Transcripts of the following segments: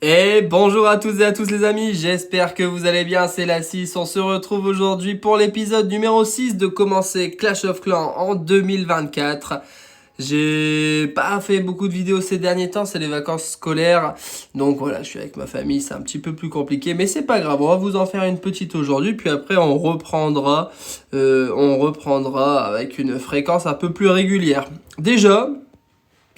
Et bonjour à toutes et à tous les amis, j'espère que vous allez bien, c'est la 6, on se retrouve aujourd'hui pour l'épisode numéro 6 de commencer Clash of Clans en 2024. J'ai pas fait beaucoup de vidéos ces derniers temps, c'est les vacances scolaires, donc voilà, je suis avec ma famille, c'est un petit peu plus compliqué, mais c'est pas grave, on va vous en faire une petite aujourd'hui, puis après on reprendra avec une fréquence un peu plus régulière. Déjà,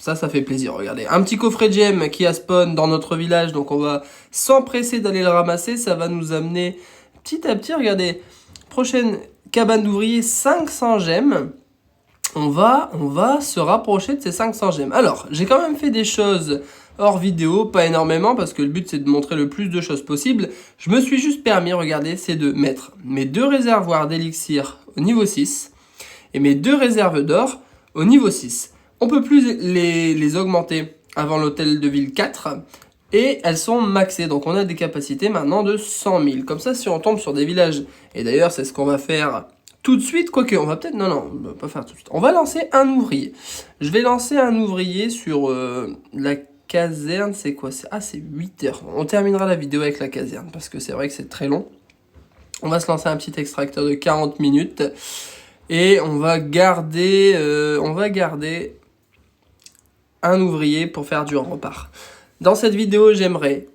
ça fait plaisir, regardez. Un petit coffret de gemmes qui a spawn dans notre village, donc on va s'empresser d'aller le ramasser. Ça va nous amener petit à petit, regardez. Prochaine cabane d'ouvriers, 500 gemmes. On va se rapprocher de ces 500 gemmes. Alors, j'ai quand même fait des choses hors vidéo, pas énormément, parce que le but c'est de montrer le plus de choses possible. Je me suis juste permis, regardez, c'est de mettre mes 2 réservoirs d'élixir au niveau 6 et mes 2 réserves d'or au niveau 6. On peut plus les augmenter avant l'hôtel de ville 4 et elles sont maxées. Donc on a des capacités maintenant de 100 000. Comme ça, si on tombe sur des villages, et d'ailleurs c'est ce qu'on va faire tout de suite, quoique on va peut-être... Non, on va pas faire tout de suite. On va lancer un ouvrier. Je vais lancer un ouvrier sur la caserne, c'est quoi? C'est 8 heures. On terminera la vidéo avec la caserne, parce que c'est vrai que c'est très long. On va se lancer un petit extracteur de 40 minutes. Et on va garder un ouvrier pour faire du rempart. Dans cette vidéo, j'aimerais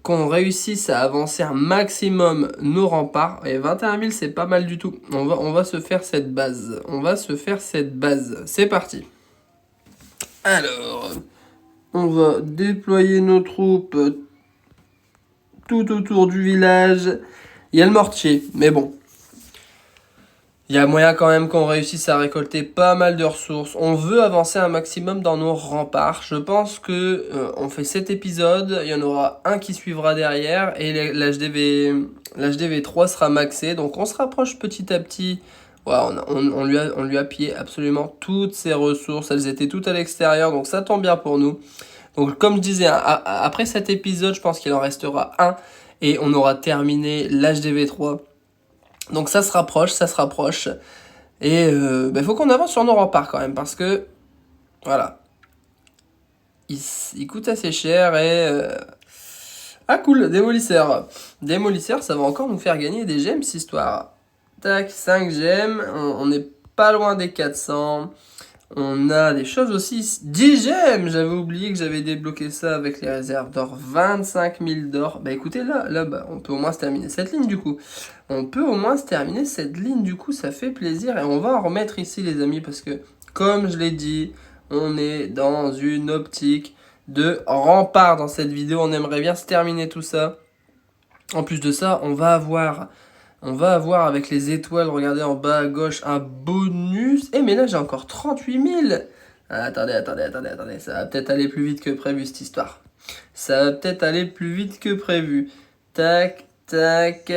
qu'on réussisse à avancer un maximum nos remparts. Et 21 000, c'est pas mal du tout. On va se faire cette base. C'est parti. Alors, on va déployer nos troupes tout autour du village. Il y a le mortier, mais bon. Il y a moyen quand même qu'on réussisse à récolter pas mal de ressources. On veut avancer un maximum dans nos remparts. Je pense que on fait 7 épisodes, il y en aura un qui suivra derrière et l'HDV 3 sera maxé. Donc on se rapproche petit à petit. Ouais, on lui a pillé absolument toutes ses ressources. Elles étaient toutes à l'extérieur, donc ça tombe bien pour nous. Donc comme je disais, après cet épisode, je pense qu'il en restera un et on aura terminé l'HDV 3. Donc ça se rapproche. Et faut qu'on avance sur nos remparts quand même, parce que, voilà, il coûte assez cher et... Ah cool, démolisseur. Démolisseur, ça va encore nous faire gagner des gemmes, cette histoire. Tac, 5 gemmes, on est pas loin des 400. On a des choses aussi, 10 gemmes. J'avais oublié que j'avais débloqué ça avec les réserves d'or, 25 000 d'or. Bah écoutez, là on peut au moins se terminer cette ligne du coup. Ça fait plaisir. Et on va en remettre ici les amis, parce que comme je l'ai dit, on est dans une optique de rempart dans cette vidéo. On aimerait bien se terminer tout ça. En plus de ça, on va avoir avec les étoiles, regardez en bas à gauche, un bonus. Mais là j'ai encore 38 000. Ah, attendez, ça va peut-être aller plus vite que prévu cette histoire. Tac, tac.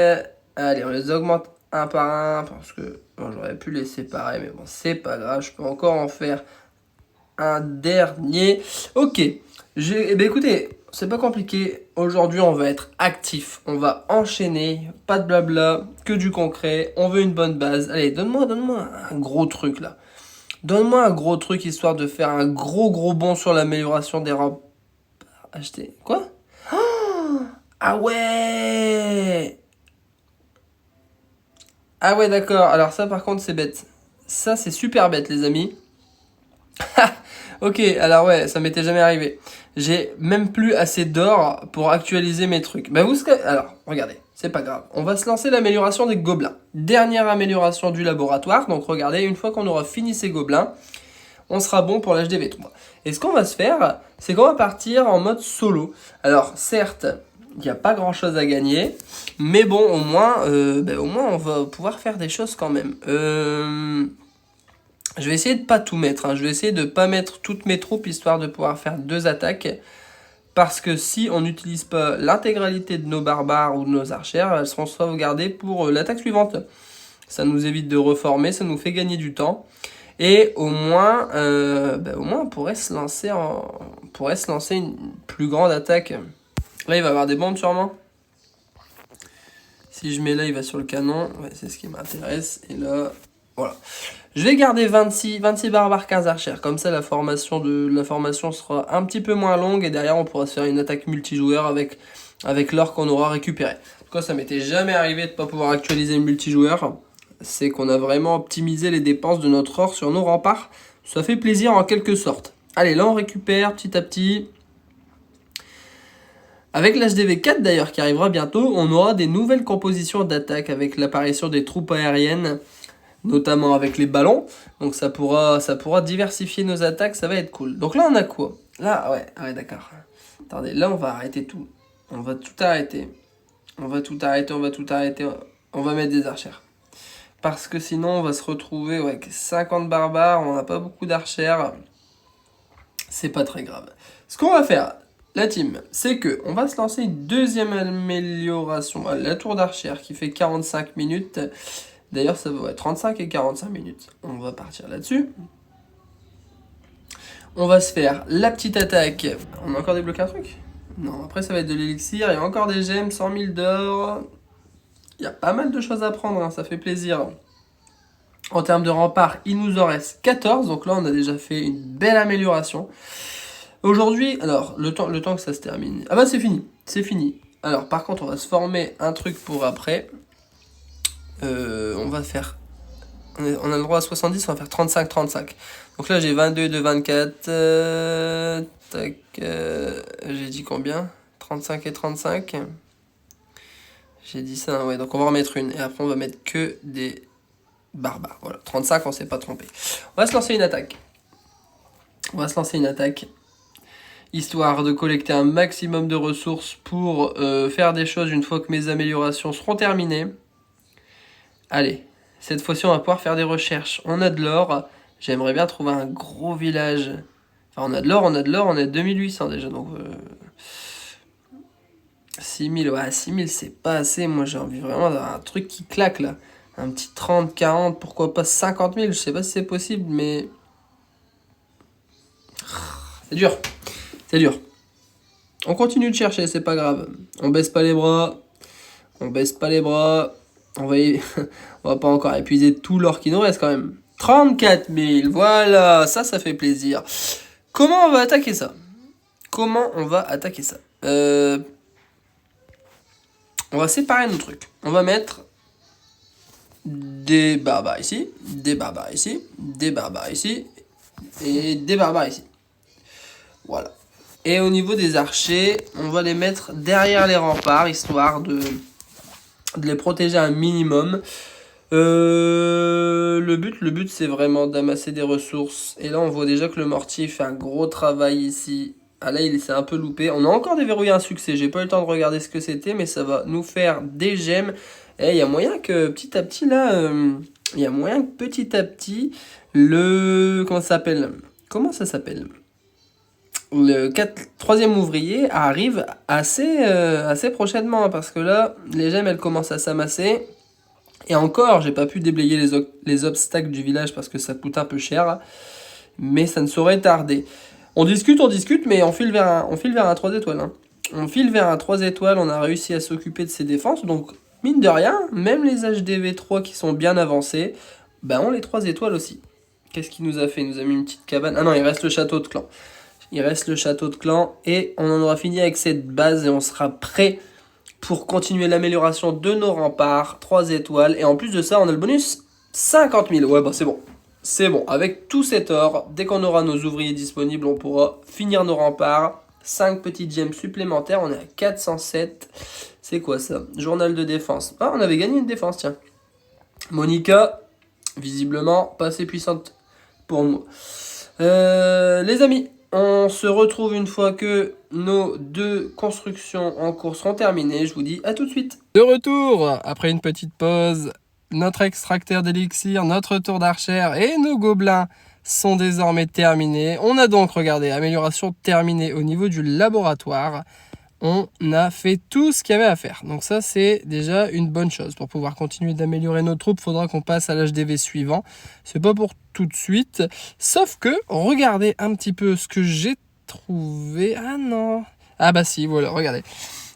Allez, on les augmente un par un, parce que bon, j'aurais pu les séparer, mais bon, c'est pas grave, je peux encore en faire un dernier. Ok, écoutez, c'est pas compliqué. Aujourd'hui, on va être actif. On va enchaîner. Pas de blabla, que du concret. On veut une bonne base. Allez, donne-moi un gros truc là. Donne-moi un gros truc histoire de faire un gros bond sur l'amélioration des rampes. Acheter. Quoi? Ah ouais! Ah ouais, d'accord. Alors ça, par contre, c'est bête. Ça, c'est super bête, les amis. Ok, alors ouais, ça m'était jamais arrivé. J'ai même plus assez d'or pour actualiser mes trucs. Alors, regardez, c'est pas grave. On va se lancer l'amélioration des gobelins. Dernière amélioration du laboratoire. Donc regardez, une fois qu'on aura fini ces gobelins, on sera bon pour l'HDV3. Et ce qu'on va se faire, c'est qu'on va partir en mode solo. Alors, certes, il n'y a pas grand chose à gagner, mais bon, au moins, on va pouvoir faire des choses quand même. Je vais essayer de pas tout mettre, Je vais essayer de pas mettre toutes mes troupes, histoire de pouvoir faire 2 attaques. Parce que si on n'utilise pas l'intégralité de nos barbares ou de nos archères, elles seront sauvegardées pour l'attaque suivante. Ça nous évite de reformer, ça nous fait gagner du temps. Et au moins on pourrait se lancer une plus grande attaque. Là, il va y avoir des bombes sûrement. Si je mets là, il va sur le canon. Ouais, c'est ce qui m'intéresse. Et là, Voilà. Je vais garder 26 barbares, 15 archères. Comme ça, la formation sera un petit peu moins longue. Et derrière, on pourra se faire une attaque multijoueur avec l'or qu'on aura récupéré. En tout cas, ça m'était jamais arrivé de ne pas pouvoir actualiser le multijoueur. C'est qu'on a vraiment optimisé les dépenses de notre or sur nos remparts. Ça fait plaisir en quelque sorte. Allez, là, on récupère petit à petit. Avec l'HDV 4 d'ailleurs qui arrivera bientôt, on aura des nouvelles compositions d'attaque avec l'apparition des troupes aériennes, notamment avec les ballons. Donc ça pourra diversifier nos attaques, ça va être cool. Donc là on a quoi? Là, ouais d'accord. Attendez, là on va arrêter tout. On va tout arrêter. On va mettre des archères. Parce que sinon on va se retrouver avec 50 barbares, on n'a pas beaucoup d'archères. C'est pas très grave. Ce qu'on va faire, la team, c'est que on va se lancer une deuxième amélioration à la tour d'archère qui fait 45 minutes. D'ailleurs, ça va être 35 et 45 minutes. On va partir là-dessus. On va se faire la petite attaque. On a encore débloqué un truc? Non, après ça va être de l'élixir. Il y a encore des gemmes, 100 000 d'or. Il y a pas mal de choses à prendre, hein, ça fait plaisir. En termes de rempart, il nous en reste 14. Donc là, on a déjà fait une belle amélioration. Aujourd'hui, alors, le temps que ça se termine. Ah bah c'est fini. Alors par contre, on va se former un truc pour après. On va faire... On a le droit à 70, on va faire 35-35. Donc là, j'ai 22 de 24. J'ai dit combien? 35 et 35. J'ai dit ça, ouais. Donc on va remettre une. Et après, on va mettre que des barbares. Voilà, 35, on s'est pas trompé. On va se lancer une attaque. Histoire de collecter un maximum de ressources pour faire des choses une fois que mes améliorations seront terminées. Allez, cette fois-ci on va pouvoir faire des recherches. On a de l'or, j'aimerais bien trouver un gros village. Enfin on a de l'or, on est à 2800 déjà, donc 6000, ouais 6000 c'est pas assez, moi j'ai envie vraiment d'avoir un truc qui claque là. Un petit 30, 40, pourquoi pas 50 000, je sais pas si c'est possible, mais... C'est dur. On continue de chercher, c'est pas grave. On baisse pas les bras. On va pas encore épuiser tout l'or qui nous reste quand même. 34 000, voilà, ça fait plaisir. Comment on va attaquer ça? On va séparer nos trucs. On va mettre des barbares ici, des barbares ici, des barbares ici, et des barbares ici. Voilà. Et au niveau des archers, on va les mettre derrière les remparts, histoire de les protéger un minimum. Le but c'est vraiment d'amasser des ressources. Et là on voit déjà que le mortier fait un gros travail ici. Ah là il s'est un peu loupé. On a encore déverrouillé un succès. J'ai pas eu le temps de regarder ce que c'était, mais ça va nous faire des gemmes. Et il y a moyen que petit à petit là... Comment ça s'appelle? Le troisième ouvrier arrive assez prochainement, parce que là, les gemmes, elles commencent à s'amasser. Et encore, j'ai pas pu déblayer les obstacles du village parce que ça coûte un peu cher. Mais ça ne saurait tarder. On discute, mais on file vers un 3 étoiles. Hein. On file vers un 3 étoiles, on a réussi à s'occuper de ses défenses. Donc, mine de rien, même les HDV 3 qui sont bien avancés, ben on les 3 étoiles aussi. Qu'est-ce qu'il nous a fait? Il nous a mis une petite cabane. Ah non, il reste le château de clan. Et on en aura fini avec cette base et on sera prêt pour continuer l'amélioration de nos remparts, 3 étoiles. Et en plus de ça, on a le bonus 50 000. Ouais, bah c'est bon. C'est bon. Avec tout cet or, dès qu'on aura nos ouvriers disponibles, on pourra finir nos remparts. 5 petites gemmes supplémentaires. On est à 407. C'est quoi ça? Journal de défense. Ah, on avait gagné une défense, tiens. Monica, visiblement, pas assez puissante pour nous. Les amis, on se retrouve une fois que nos 2 constructions en cours seront terminées. Je vous dis à tout de suite. De retour, après une petite pause, notre extracteur d'élixir, notre tour d'archère et nos gobelins sont désormais terminés. On a donc, regardé, amélioration terminée au niveau du laboratoire. On a fait tout ce qu'il y avait à faire. Donc ça, c'est déjà une bonne chose. Pour pouvoir continuer d'améliorer nos troupes, il faudra qu'on passe à l'HDV suivant. C'est pas pour tout de suite. Sauf que, regardez un petit peu ce que j'ai trouvé. Ah non. Ah bah si, voilà, regardez.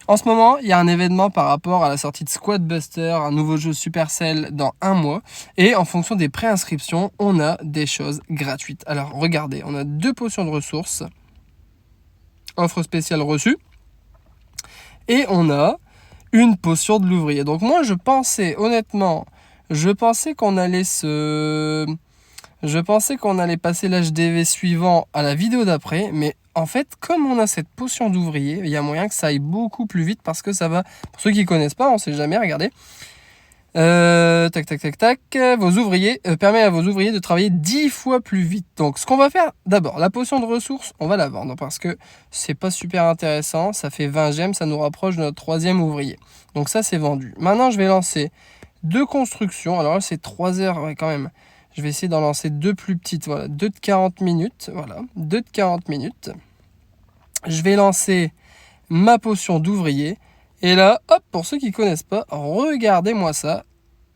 En ce moment, il y a un événement par rapport à la sortie de Squad Buster, un nouveau jeu Supercell dans un mois. Et en fonction des préinscriptions, on a des choses gratuites. Alors regardez, on a 2 potions de ressources, offre spéciale reçue, et on a une potion de l'ouvrier. Donc moi je pensais qu'on allait passer l'HDV suivant à la vidéo d'après, mais en fait, comme on a cette potion d'ouvrier, il y a moyen que ça aille beaucoup plus vite parce que ça va, pour ceux qui connaissent pas, on sait jamais, regardez. Vos ouvriers, permet à vos ouvriers de travailler 10 fois plus vite. Donc ce qu'on va faire, d'abord, la potion de ressources, on va la vendre parce que c'est pas super intéressant, ça fait 20 gemmes, ça nous rapproche de notre 3e ouvrier. Donc ça c'est vendu. Maintenant je vais lancer 2 constructions, alors là c'est 3 heures ouais, quand même. Je vais essayer d'en lancer 2 plus petites, voilà, 2 de 40 minutes, voilà, 2 de 40 minutes. Je vais lancer ma potion d'ouvrier. Et là, hop, pour ceux qui ne connaissent pas, regardez-moi ça.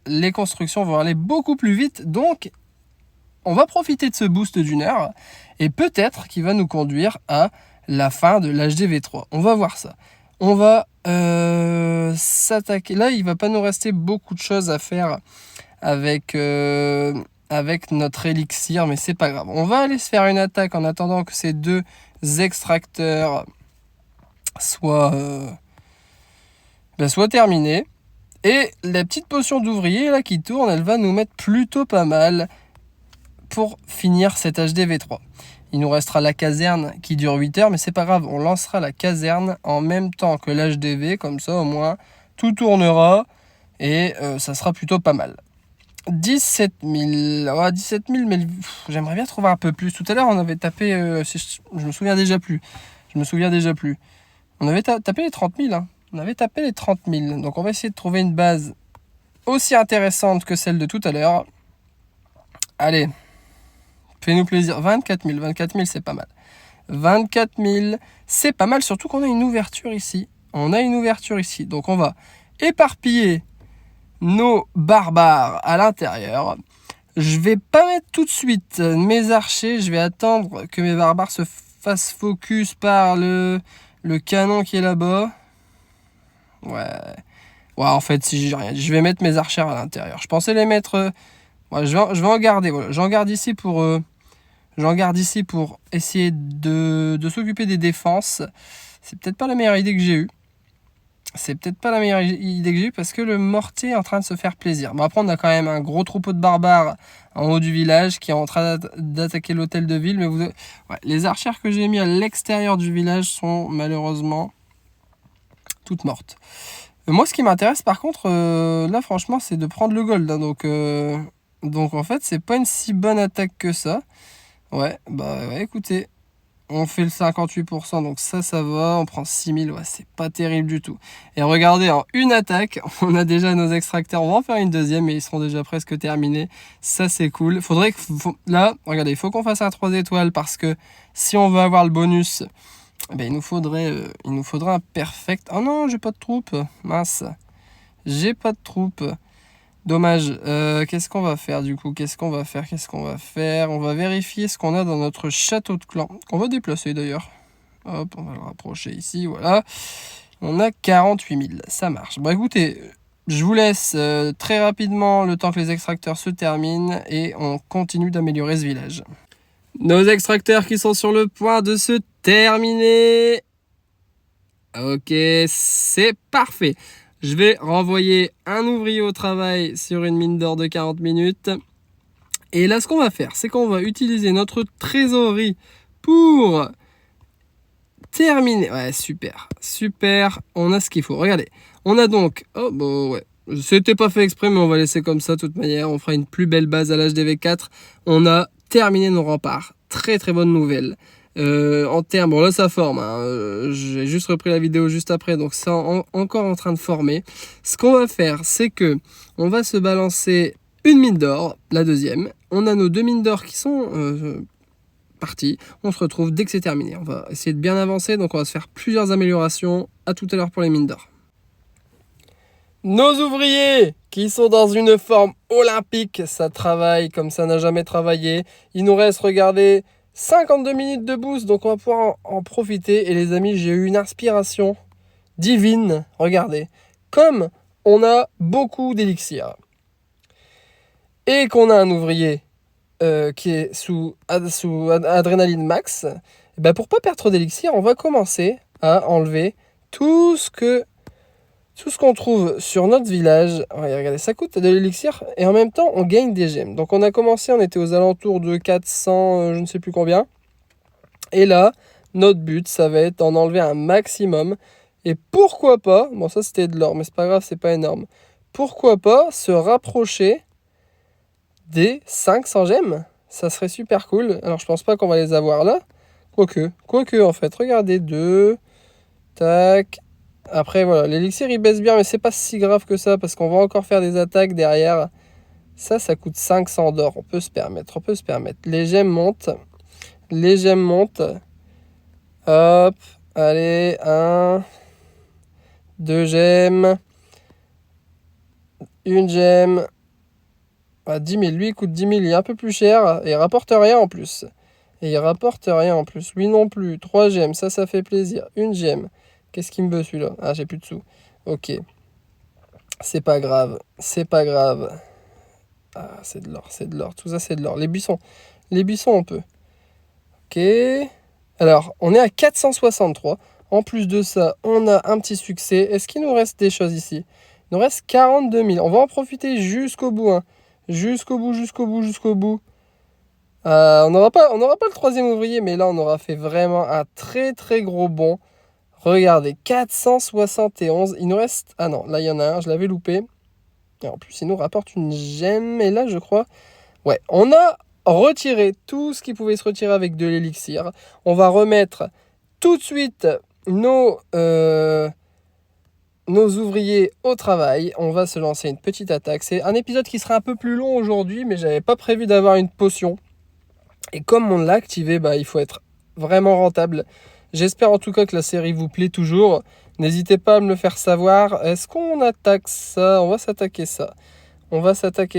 Les constructions vont aller beaucoup plus vite. Donc, on va profiter de ce boost d'1 heure. Et peut-être qu'il va nous conduire à la fin de l'HDV3. On va voir ça. On va s'attaquer. Là, il ne va pas nous rester beaucoup de choses à faire avec notre élixir. Mais c'est pas grave. On va aller se faire une attaque en attendant que ces 2 extracteurs soient terminés. Et la petite potion d'ouvrier là qui tourne, elle va nous mettre plutôt pas mal pour finir cet HDV3. Il nous restera la caserne qui dure 8 heures, mais c'est pas grave, on lancera la caserne en même temps que l'HDV, comme ça au moins tout tournera et ça sera plutôt pas mal. 17 000, ouais, 17 000, mais j'aimerais bien trouver un peu plus. Tout à l'heure on avait tapé, je me souviens déjà plus. On avait tapé les 30 000, hein. On avait tapé les 30 000. Donc on va essayer de trouver une base aussi intéressante que celle de tout à l'heure. Allez, fais-nous plaisir. 24 000, c'est pas mal. 24 000, c'est pas mal, surtout qu'on a une ouverture ici. Donc on va éparpiller nos barbares à l'intérieur. Je vais pas mettre tout de suite mes archers. Je vais attendre que mes barbares se fassent focus par le canon qui est là-bas. Ouais, en fait, si j'ai rien, je vais mettre mes archères à l'intérieur. Je pensais les mettre. Je vais en garder. Voilà, j'en garde ici pour essayer de s'occuper des défenses. C'est peut-être pas la meilleure idée que j'ai eue. Parce que le mortier est en train de se faire plaisir. Bon, après, on a quand même un gros troupeau de barbares en haut du village qui est en train d'attaquer l'hôtel de ville. Mais les archères que j'ai mis à l'extérieur du village sont malheureusement toutes mortes. Moi, ce qui m'intéresse par contre, là franchement, c'est de prendre le gold. Hein, donc en fait, c'est pas une si bonne attaque que ça. Ouais, écoutez, on fait le 58%, donc ça va. On prend 6000, ouais, c'est pas terrible du tout. Et regardez, en une attaque, on a déjà nos extracteurs. On va en faire une deuxième, mais ils seront déjà presque terminés. Ça, c'est cool. Là, regardez, il faut qu'on fasse un 3 étoiles parce que si on veut avoir le bonus, il nous faudrait un perfect. Oh non, j'ai pas de troupes. Mince. J'ai pas de troupes. Dommage. Qu'est-ce qu'on va faire du coup ? Qu'est-ce qu'on va faire ? On va vérifier ce qu'on a dans notre château de clan. On va déplacer d'ailleurs. Hop, on va le rapprocher ici. Voilà. On a 48 000. Ça marche. Bon, écoutez, je vous laisse très rapidement le temps que les extracteurs se terminent et on continue d'améliorer ce village. Nos extracteurs qui sont sur le point de se terminer. Ok, c'est parfait. Je vais renvoyer un ouvrier au travail sur une mine d'or de 40 minutes. Et là, ce qu'on va faire, c'est qu'on va utiliser notre trésorerie pour terminer. Ouais, super. On a ce qu'il faut. Regardez, on a donc... Oh, bon, ouais. C'était pas fait exprès, mais on va laisser comme ça de toute manière. On fera une plus belle base à l'HDV4. On a terminé nos remparts. Très très bonne nouvelle. En termes, bon là ça forme, hein. J'ai juste repris la vidéo juste après, donc c'est encore en train de former. Ce qu'on va faire, c'est que on va se balancer une mine d'or, la deuxième. On a nos 2 mines d'or qui sont parties. On se retrouve dès que c'est terminé. On va essayer de bien avancer, donc on va se faire plusieurs améliorations. À tout à l'heure pour les mines d'or. Nos ouvriers qui sont dans une forme olympique, ça travaille comme ça n'a jamais travaillé. Il nous reste, regardez, 52 minutes de boost, donc on va pouvoir en profiter. Et les amis, j'ai eu une inspiration divine. Regardez, comme on a beaucoup d'élixir et qu'on a un ouvrier qui est sous adrénaline max, et ben pour pas perdre trop d'élixir, on va commencer à enlever tout ce qu'on trouve sur notre village. Ouais, regardez, ça coûte de l'élixir et en même temps on gagne des gemmes. Donc on a commencé, on était aux alentours de 400, je ne sais plus combien. Et là, notre but, ça va être d'en enlever un maximum. Et pourquoi pas, bon ça c'était de l'or, mais c'est pas grave, c'est pas énorme. Pourquoi pas se rapprocher des 500 gemmes? Ça serait super cool. Alors je pense pas qu'on va les avoir là. Quoique en fait, regardez, 2, tac. Après voilà, l'élixir il baisse bien, mais c'est pas si grave que ça, parce qu'on va encore faire des attaques derrière. Ça coûte 500 d'or, on peut se permettre. Les gemmes montent. Hop, allez, 1, 2 gemmes, 1 gemme. 10 000, lui il coûte 10 000, il est un peu plus cher, et il rapporte rien en plus. Lui non plus, 3 gemmes, ça fait plaisir. 1 gemme, qu'est-ce qu'il me veut celui-là? Ah, j'ai plus de sous. Ok, c'est pas grave. Ah, c'est de l'or, tout ça c'est de l'or. Les buissons on peut. Ok, alors on est à 463. En plus de ça, on a un petit succès. Est-ce qu'il nous reste des choses ici? Il nous reste 42 000. On va en profiter jusqu'au bout. Jusqu'au bout. On n'aura pas le troisième ouvrier, mais là on aura fait vraiment un très très gros bond. Regardez, 471. Il nous reste... Ah non, là il y en a un, je l'avais loupé. Et en plus il nous rapporte une gemme. Et là je crois... Ouais, on a retiré tout ce qui pouvait se retirer avec de l'élixir. On va remettre tout de suite nos ouvriers au travail. On va se lancer une petite attaque. C'est un épisode qui sera un peu plus long aujourd'hui, mais j'avais pas prévu d'avoir une potion. Et comme on l'a activé, il faut être vraiment rentable. J'espère en tout cas que la série vous plaît toujours. N'hésitez pas à me le faire savoir. Est-ce qu'on attaque ça? On va s'attaquer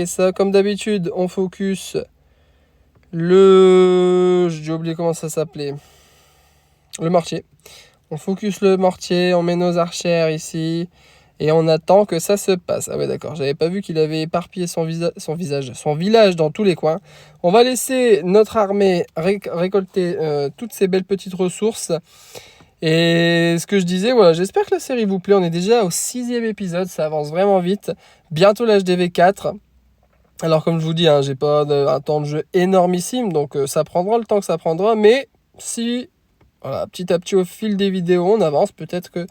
ça. Comme d'habitude, on focus j'ai oublié comment ça s'appelait. Le mortier. On focus le mortier, on met nos archères ici. Et on attend que ça se passe. Ah ouais, d'accord, j'avais pas vu qu'il avait éparpillé son village dans tous les coins. On va laisser notre armée récolter toutes ces belles petites ressources. Et ce que je disais, voilà, j'espère que la série vous plaît. On est déjà au 6e épisode, ça avance vraiment vite. Bientôt l'HDV 4. Alors comme je vous dis, j'ai pas un temps de jeu énormissime, donc ça prendra le temps que ça prendra. Mais si, voilà, petit à petit au fil des vidéos, on avance, peut-être que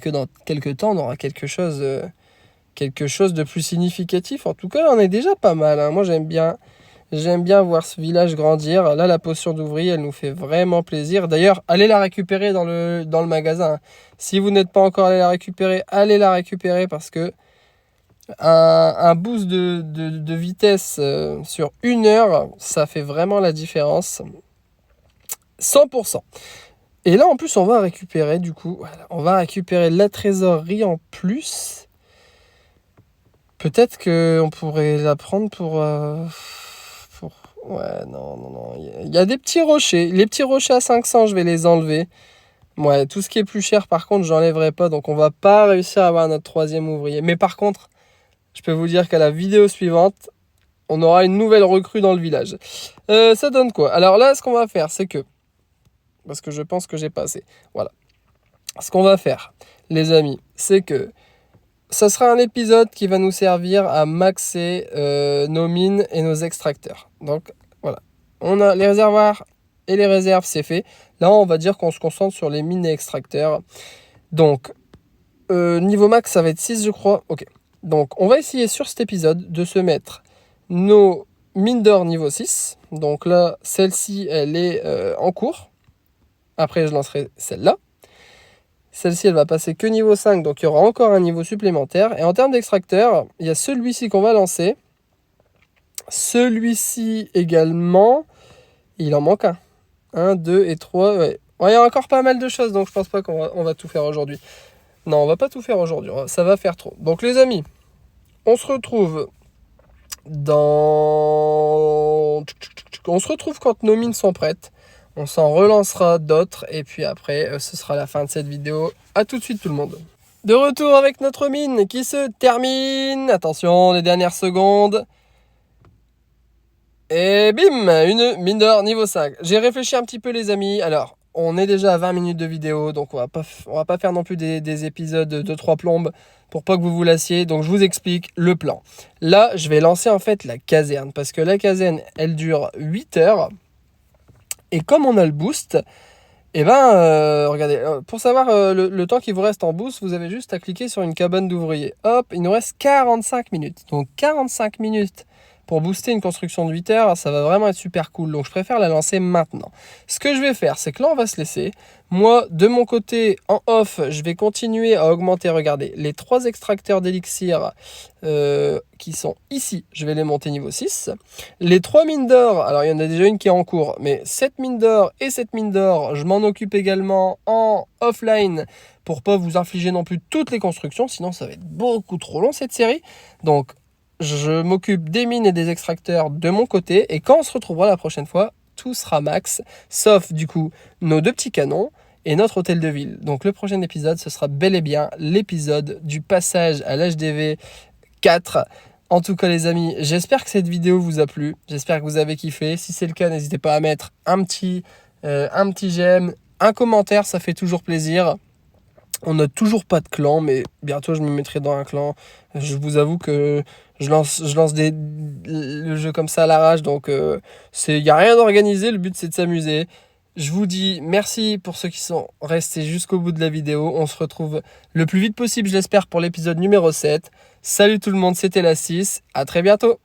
dans quelques temps, on aura quelque chose de plus significatif. En tout cas, on est déjà pas mal. Moi, j'aime bien voir ce village grandir. Là, la potion d'ouvrier, elle nous fait vraiment plaisir. D'ailleurs, allez la récupérer dans le magasin. Si vous n'êtes pas encore allé allez la récupérer parce que un boost de vitesse sur 1 heure, ça fait vraiment la différence. 100%. Et là, en plus, on va récupérer, la trésorerie en plus. Peut-être qu'on pourrait la prendre pour... Ouais, non. Il y a des petits rochers. Les petits rochers à 500, je vais les enlever. Ouais, tout ce qui est plus cher, par contre, j'enlèverai pas. Donc, on va pas réussir à avoir notre 3e ouvrier. Mais par contre, je peux vous dire qu'à la vidéo suivante, on aura une nouvelle recrue dans le village. Ça donne quoi? Alors là, ce qu'on va faire, c'est que... Parce que je pense que j'ai pas assez. Voilà. Ce qu'on va faire, les amis, c'est que ça sera un épisode qui va nous servir à maxer nos mines et nos extracteurs. Donc, voilà. On a les réservoirs et les réserves, c'est fait. Là, on va dire qu'on se concentre sur les mines et extracteurs. Donc, niveau max, ça va être 6, je crois. Ok. Donc, on va essayer sur cet épisode de se mettre nos mines d'or niveau 6. Donc là, celle-ci, elle est en cours. Après, je lancerai celle-là. Celle-ci, elle va passer que niveau 5, donc il y aura encore un niveau supplémentaire. Et en termes d'extracteur, il y a celui-ci qu'on va lancer. Celui-ci également, il en manque un. 1, 2 et 3, ouais. Il y a encore pas mal de choses, donc je pense pas qu'on va tout faire aujourd'hui. Non, on va pas tout faire aujourd'hui, ça va faire trop. Donc les amis, on se retrouve quand nos mines sont prêtes. On s'en relancera d'autres et puis après, ce sera la fin de cette vidéo. À tout de suite tout le monde. De retour avec notre mine qui se termine. Attention, les dernières secondes. Et bim, une mine d'or niveau 5. J'ai réfléchi un petit peu les amis. Alors, on est déjà à 20 minutes de vidéo, donc on va pas faire non plus des épisodes de 3 plombes pour pas que vous vous lassiez. Donc je vous explique le plan. Là, je vais lancer en fait la caserne, parce que la caserne, elle dure 8 heures. Et comme on a le boost, et regardez, pour savoir le temps qui vous reste en boost, vous avez juste à cliquer sur une cabane d'ouvriers. Hop, il nous reste 45 minutes. Donc 45 minutes pour booster une construction de 8 heures, ça va vraiment être super cool. Donc je préfère la lancer maintenant. Ce que je vais faire, c'est que là, on va se laisser. Moi, de mon côté, en off, je vais continuer à augmenter, regardez, les 3 extracteurs d'élixir qui sont ici. Je vais les monter niveau 6. Les 3 mines d'or, alors il y en a déjà une qui est en cours, mais 7 mines d'or et 7 mines d'or, je m'en occupe également en offline pour pas vous infliger non plus toutes les constructions, sinon ça va être beaucoup trop long cette série. Donc, je m'occupe des mines et des extracteurs de mon côté, et quand on se retrouvera la prochaine fois, tout sera max, sauf du coup nos 2 petits canons et notre hôtel de ville. Donc le prochain épisode, ce sera bel et bien l'épisode du passage à l'HDV 4. En tout cas les amis, j'espère que cette vidéo vous a plu, j'espère que vous avez kiffé. Si c'est le cas, n'hésitez pas à mettre un petit j'aime, un commentaire, ça fait toujours plaisir. On n'a toujours pas de clan, mais bientôt je me mettrai dans un clan. Je vous avoue que je lance le jeu comme ça à l'arrache, donc il n'y a rien d'organisé, le but c'est de s'amuser. Je vous dis merci pour ceux qui sont restés jusqu'au bout de la vidéo. On se retrouve le plus vite possible, je l'espère, pour l'épisode numéro 7. Salut tout le monde, c'était la 6, à très bientôt.